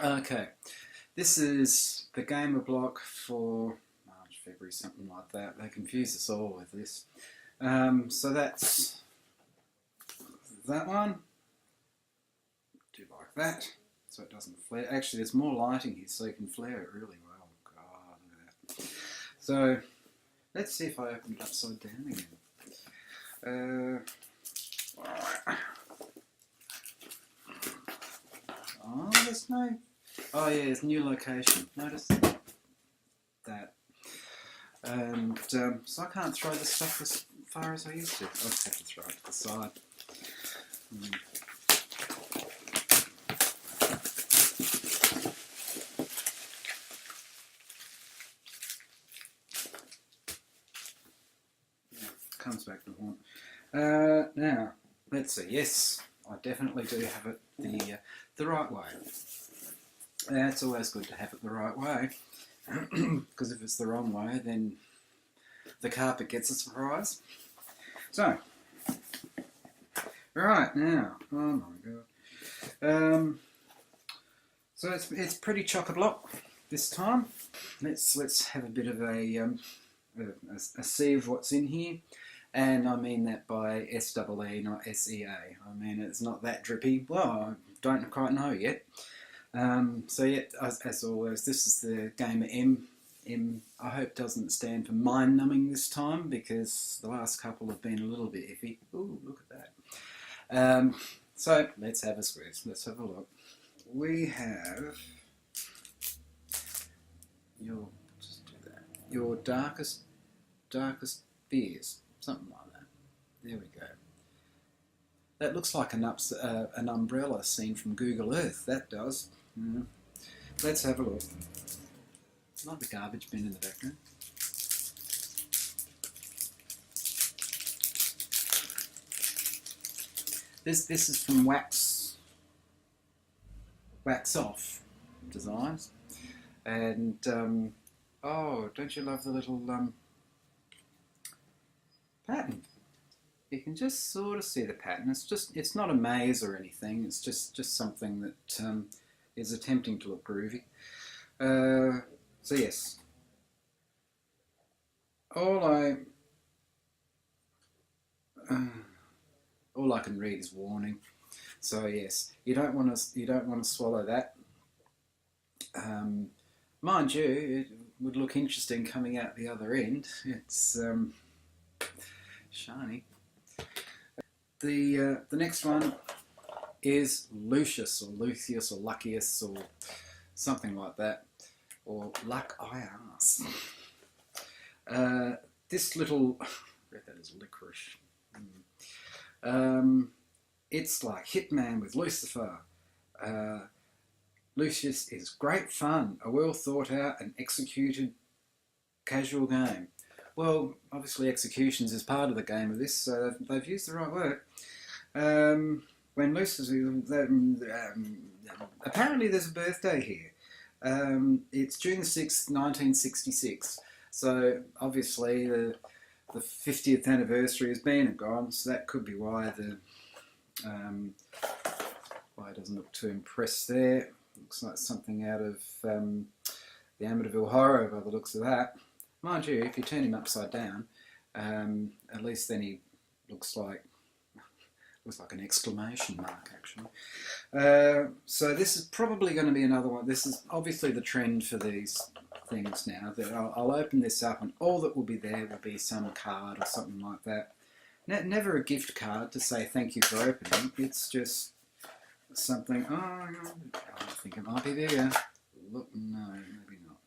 Okay, this is the Gamerblock for March, February, something like that. They confuse us all with this. So that's that one. Do like that, so it doesn't flare. Actually, there's more lighting here, so you can flare it really well. God, look at that. So let's see if I open it upside down again. Alright. Oh, there's no. Oh yeah, it's new location. Notice that. And so I can't throw the stuff as far as I used to. I just have to throw it to the side. Yeah, comes back to haunt. Now, let's see. Yes, I definitely do have it the right way. It's always good to have it the right way, because if it's the wrong way, then the carpet gets a surprise. So, right now, oh my god. So it's pretty chock-a-block this time. Let's have a bit of a see of what's in here. And I mean that by S-E-E, not S-E-A. I mean, it's not that drippy. Well, I don't quite know yet. So yeah, as always, this is the Gamer M. I hope doesn't stand for mind-numbing this time, because the last couple have been a little bit iffy. Ooh, look at that. So let's have a squeeze. Let's have a look. We have your darkest fears, something like that. There we go. That looks like an umbrella seen from Google Earth. That does. Let's have a look. Like the garbage bin in the background. This is from Wax Off Designs, and oh, don't you love the little pattern? You can just sort of see the pattern. It's not a maze or anything. It's just something that is attempting to look groovy. So yes, all I can read is warning. So yes, you don't want to swallow that. Mind you, it would look interesting coming out the other end. It's shiny. The next one is Lucius or Lucius or Luckius or something like that, or Luck I Ass. This little, I read that as licorice. It's like Hitman with Lucifer. Lucius is great fun, a well thought out and executed casual game. Well, obviously executions is part of the game of this, so they've used the right word. When Lucius, apparently there's a birthday here. It's June the 6th, 1966. So obviously the 50th anniversary has been and gone, so that could be why why it doesn't look too impressed there. Looks like something out of the Amityville Horror by the looks of that. Mind you, if you turn him upside down, at least then he looks like an exclamation mark, actually. So this is probably going to be another one. This is obviously the trend for these things now. I'll open this up and all that will be there will be some card or something like that. Never a gift card to say thank you for opening. It's just something, oh, I think it might be bigger. Look, no, maybe not.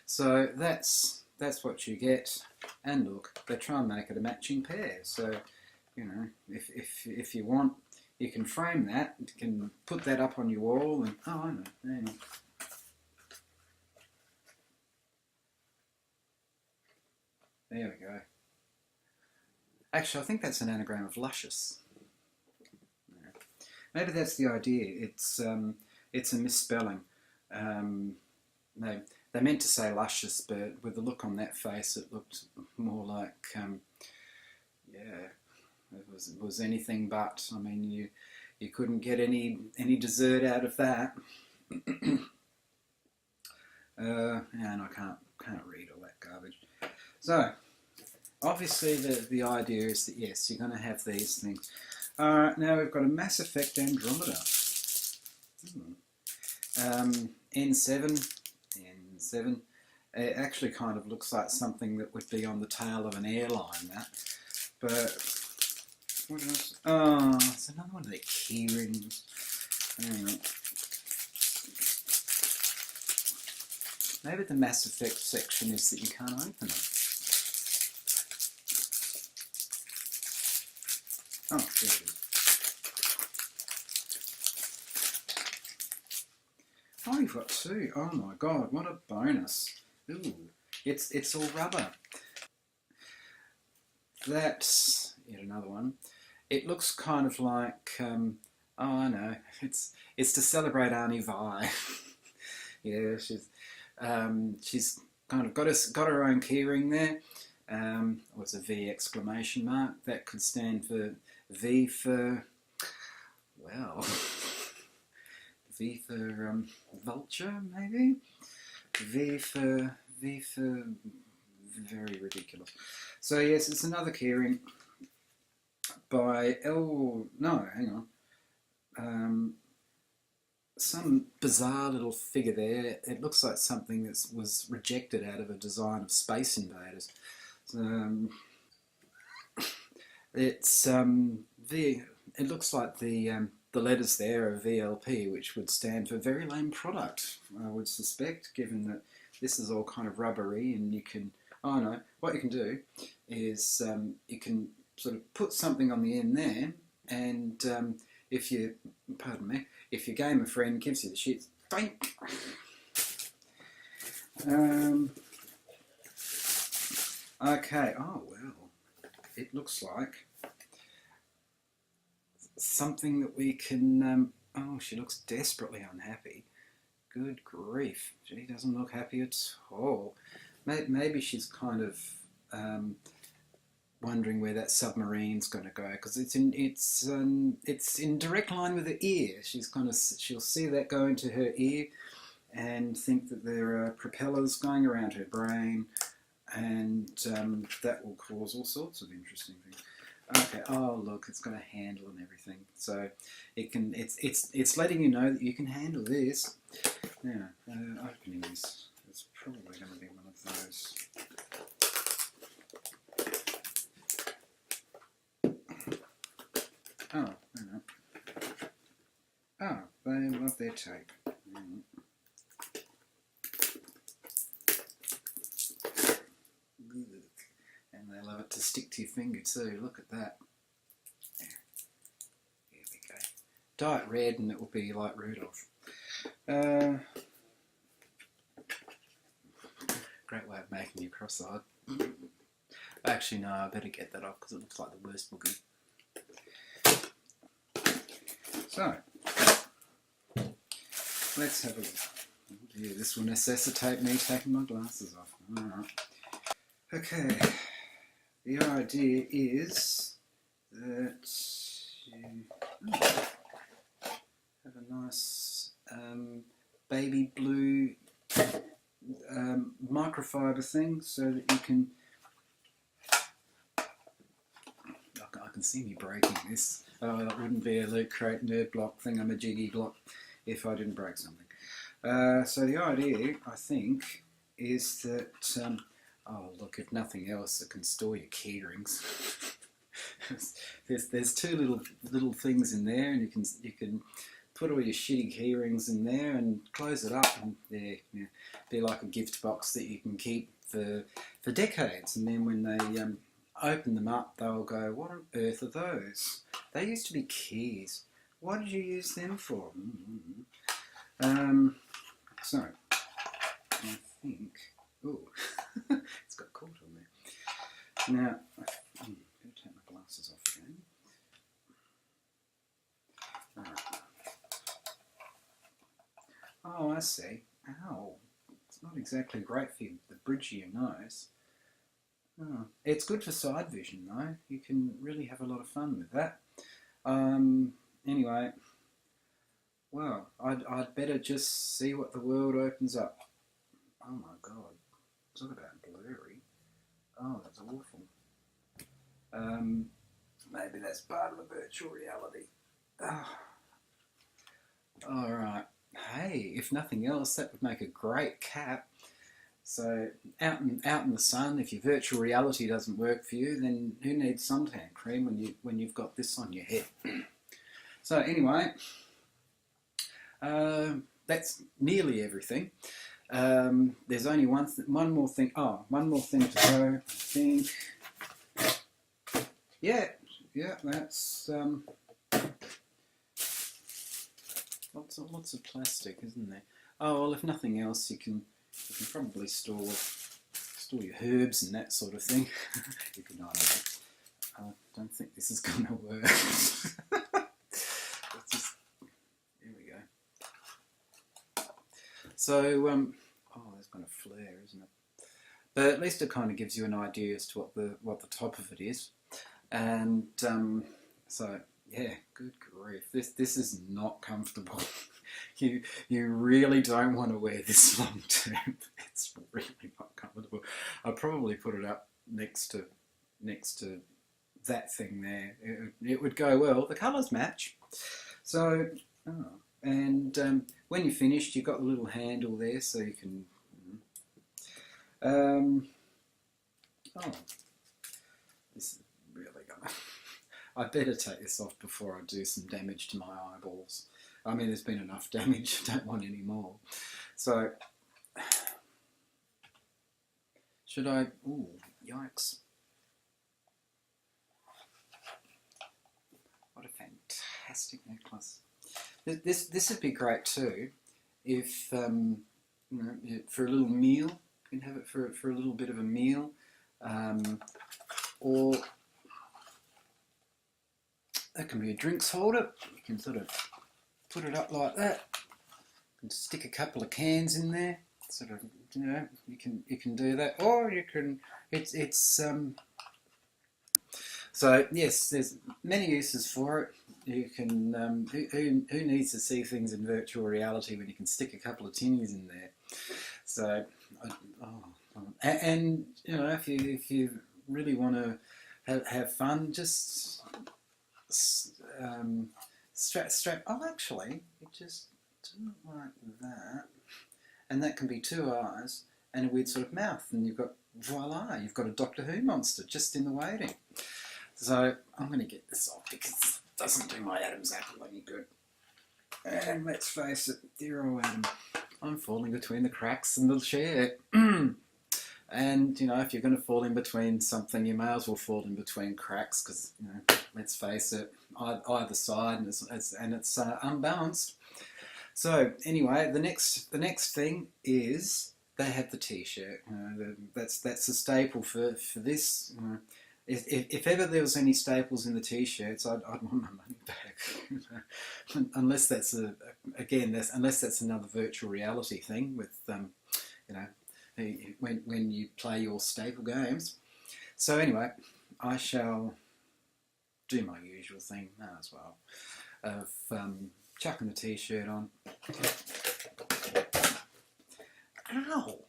So that's what you get. And look, they try and make it a matching pair. So, you know, if you want, you can frame that. You can put that up on your wall and, oh, I know, hang on. There we go. Actually, I think that's an anagram of luscious. Maybe that's the idea. It's a misspelling. They meant to say luscious, but with the look on that face, it looked more like yeah, it was anything but. I mean, you couldn't get any dessert out of that. And I can't read all that garbage. So obviously the idea is that yes, you're going to have these things. Alright, now we've got a Mass Effect Andromeda. N7. It actually kind of looks like something that would be on the tail of an airline, that. But what else? Oh, it's another one of the key rings. Maybe the Mass Effect section is that you can't open it. Oh, there it is. Oh, you've got two. Oh my god, what a bonus. Ooh, it's all rubber. That's yet another one. It looks kind of like, oh I know, it's to celebrate Arnie Vi. Yeah, she's kind of got her own keyring there. What's a V exclamation mark? That could stand for V for, well, V for vulture, maybe? V for very ridiculous. So yes, it's another keyring by some bizarre little figure there. It looks like something that was rejected out of a design of Space Invaders. It looks like the letters there are VLP, which would stand for very lame product, I would suspect, given that this is all kind of rubbery, and you can, oh no, what you can do is you can sort of put something on the end there, and if your gamer friend gives you the shit, thank. Okay, oh well, it looks like something that we can, oh, she looks desperately unhappy. Good grief, she doesn't look happy at all. Maybe she's kind of wondering where that submarine's going to go, because it's in direct line with her ear. She'll see that go into her ear and think that there are propellers going around her brain, and that will cause all sorts of interesting things. Okay, oh look, it's got a handle and everything, so it's letting you know that you can handle this. Now, opening this, it's probably going to be one of those. Oh, hang on. Oh, they love their tape. And they love it to stick to your finger too. Look at that. There we go. Dye it red and it will be like Rudolph. Great way of making you cross-eyed. Actually, no, I better get that off because it looks like the worst boogie. So, let's have a look. Yeah, this will necessitate me taking my glasses off. Alright. Okay, the idea is that you have a nice baby blue microfiber thing so that you can... I can see me breaking this. Oh, it wouldn't be a Loot Crate Nerd Block thing, I'm a jiggy block if I didn't break something. So the idea, I think, is that... oh look, if nothing else, it can store your keyrings. there's two little things in there, and you can put all your shitty keyrings in there and close it up, and there, be like a gift box that you can keep for decades. And then when they open them up, they'll go, "What on earth are those? They used to be keys. What did you use them for?" So I think. Ooh, it's got caught on there. Now, I'm going to take my glasses off again. Right. Oh, I see. Ow. It's not exactly great for the bridge of your nose. Oh. It's good for side vision, though. You can really have a lot of fun with that. Anyway, well, I I'd better just see what the world opens up. Oh my god, talk about blurry. Oh, that's awful. Maybe that's part of the virtual reality. Oh. All right. Hey, if nothing else, that would make a great cap. So out in the sun, if your virtual reality doesn't work for you, then who needs suntan cream when you've got this on your head? So anyway, that's nearly everything. There's only one more thing. Oh, one more thing to go. I think. Yeah, that's lots of plastic, isn't there? Oh well, if nothing else, you can probably store your herbs and that sort of thing. You can I don't think this is going to work. Here we go. So oh, there's going to flare, isn't it? But at least it kind of gives you an idea as to what the top of it is. And so yeah, good grief, this is not comfortable. You really don't want to wear this long term. It's really not comfortable. I'll probably put it up next to that thing there. It would go well. The colours match. So and when you're finished, you've got the little handle there, so you can. This is really gonna. I better take this off before I do some damage to my eyeballs. I mean, there's been enough damage, I don't want any more. So, should I, ooh, yikes. What a fantastic necklace. This would be great too, if, you know, for a little meal, you can have it for a little bit of a meal, or that can be a drinks holder. You can sort of put it up like that and stick a couple of cans in there. Sort of, you know, you can do that, or you can. It's so yes, there's many uses for it. You can. Who needs to see things in virtual reality when you can stick a couple of tinnies in there? So, and you know, if you really want to have fun, just. Strap. Oh, actually, you just do it like that, and that can be two eyes and a weird sort of mouth, and you've got voila, you've got a Doctor Who monster just in the waiting. So I'm going to get this off because it doesn't do my Adam's apple any good. And let's face it, dear old Adam, I'm falling between the cracks in the chair. And, you know, if you're going to fall in between something, you may as well fall in between cracks because, you know, let's face it, either side, and it's unbalanced. So, anyway, the next thing is they have the T-shirt. You know, that's a staple for this. You know, if ever there was any staples in the T-shirts, I'd want my money back. Unless that's unless that's another virtual reality thing with, you know, when you play your staple games. So anyway, I shall do my usual thing now as well of chucking the T-shirt on. Ow!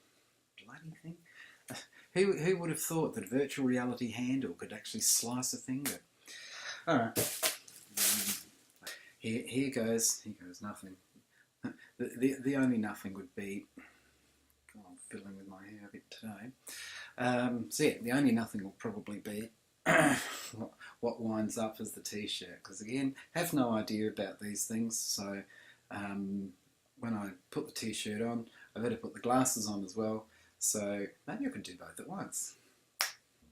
Bloody thing. Who would have thought that a virtual reality handle could actually slice a finger? Alright. Here goes nothing. The only nothing would be, I'm fiddling with my hair a bit today. So yeah, the only nothing will probably be what winds up as the T-shirt, because again, have no idea about these things, so when I put the T-shirt on, I better put the glasses on as well, so maybe I could do both at once.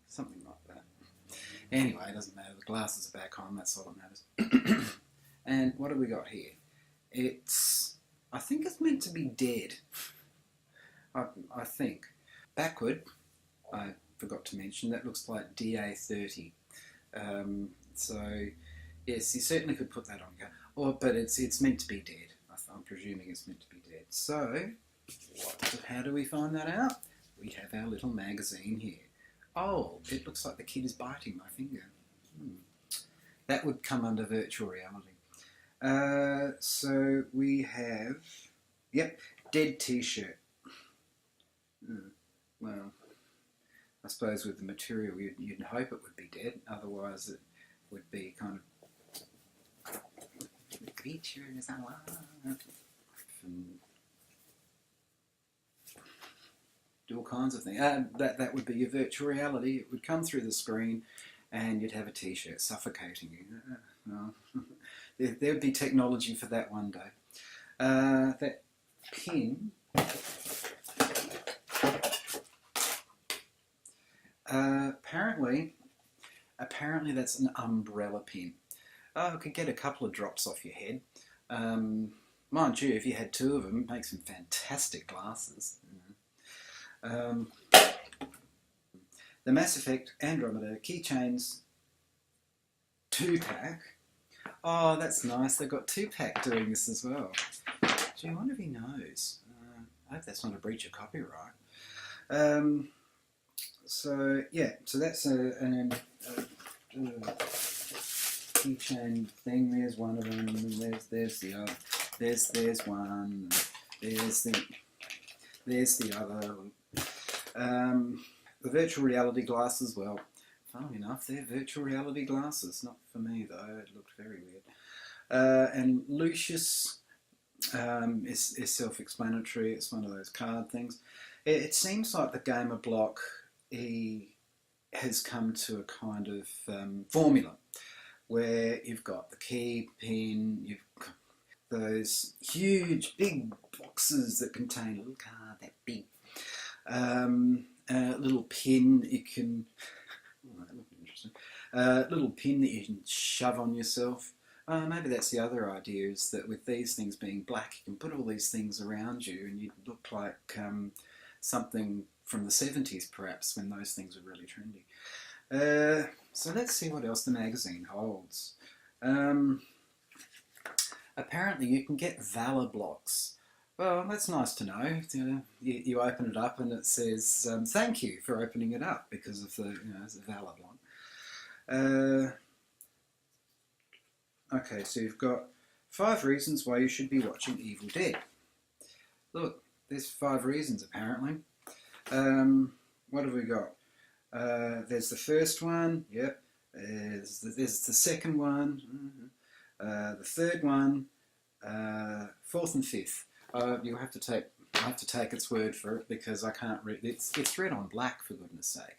Something like that. Anyway, it doesn't matter, the glasses are back on, that's all that matters. And what have we got here? I think it's meant to be dead. I think. Backward, I forgot to mention, that looks like DA30. So, yes, you certainly could put that on. But it's meant to be dead. I'm presuming it's meant to be dead. So, how do we find that out? We have our little magazine here. Oh, it looks like the kid is biting my finger. That would come under virtual reality. So we have, yep, dead t-shirt. Well, I suppose with the material you'd hope it would be dead, otherwise it would be kind of creatures alive and do all kinds of things. That would be your virtual reality. It would come through the screen and you'd have a t-shirt suffocating you. No. There would be technology for that one day. That pin, apparently that's an umbrella pin. Oh, it could get a couple of drops off your head. Mind you, if you had two of them, it makes some fantastic glasses. The Mass Effect Andromeda keychains 2-pack. Oh, that's nice. They've got 2-pack doing this as well. Gee, I wonder if he knows. I hope that's not a breach of copyright. So yeah, so that's a keychain thing. There's one of them. There's the other. There's one. There's the other. The virtual reality glasses. Well, funnily enough, they're virtual reality glasses. Not for me though. It looked very weird. And Lucius is self-explanatory. It's one of those card things. It seems like the Gamerblock has come to a kind of formula where you've got the key, pin, you've got those huge big boxes that contain a little card that big, a little pin you can, that looks interesting, little pin that you can shove on yourself. Maybe that's the other idea, is that with these things being black, you can put all these things around you and you look like something from the 70s perhaps, when those things were really trendy. So let's see what else the magazine holds. Apparently you can get Valor blocks. Well, that's nice to know. You open it up and it says, thank you for opening it up because of the, it's a Valor block. Okay, so you've got 5 reasons why you should be watching Evil Dead. Look, there's 5 reasons apparently. What have we got? There's the first one, yep. There's the second one, the third one, 4th and 5th. I have to take its word for it because I can't read. It's red on black, for goodness sake.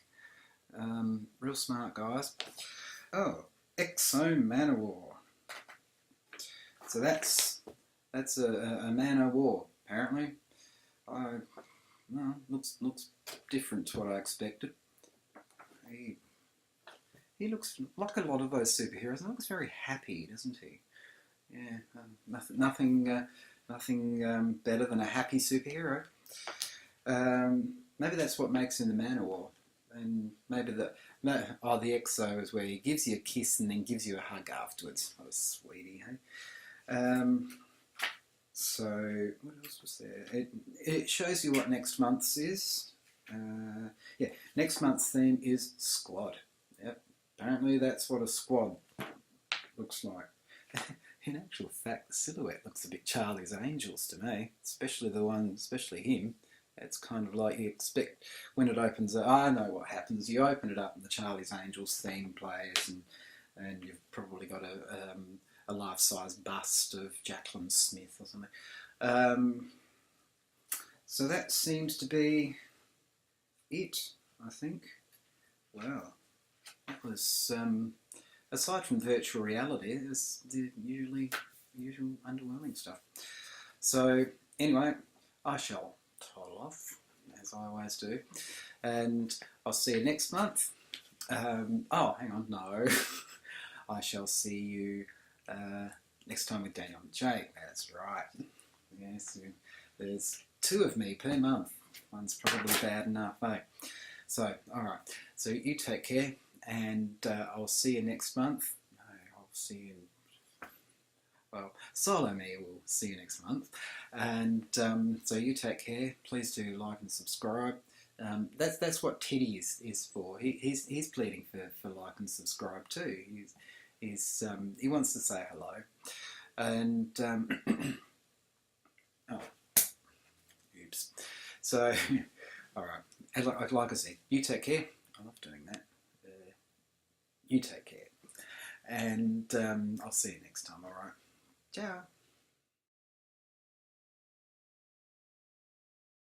Real smart guys. Oh, Exo Manowar. So that's a man o' war apparently. Well, looks different to what I expected. He looks like a lot of those superheroes. He looks very happy, doesn't he? Yeah, nothing better than a happy superhero. Maybe that's what makes him the man of war. And maybe the Exo is where he gives you a kiss and then gives you a hug afterwards. Oh, sweetie, hey? So, what else was there? It shows you what next month's is. Yeah, next month's theme is squad. Yep, apparently that's what a squad looks like. In actual fact, the silhouette looks a bit Charlie's Angels to me, especially him. It's kind of like you expect when it opens up. I know what happens. You open it up and the Charlie's Angels theme plays, and you've probably got a life-size bust of Jacqueline Smith or something. So that seems to be it, I think. Wow, that was aside from virtual reality, it was the usual underwhelming stuff. So anyway, I shall toddle off as I always do, and I'll see you next month. Oh, hang on, no. I shall see you next time with Daniel and Jake. That's right. Yes, there's 2 of me per month. One's probably bad enough, eh? So, alright. So you take care, and I'll see you next month. No, I'll see you... Well, solo me will see you next month. And so you take care. Please do like and subscribe. That's what Teddy is for. He's pleading for like and subscribe too. He wants to say hello. And oh, oops. So, all right. Like I said, you take care. I love doing that. You take care, and I'll see you next time. All right. Ciao.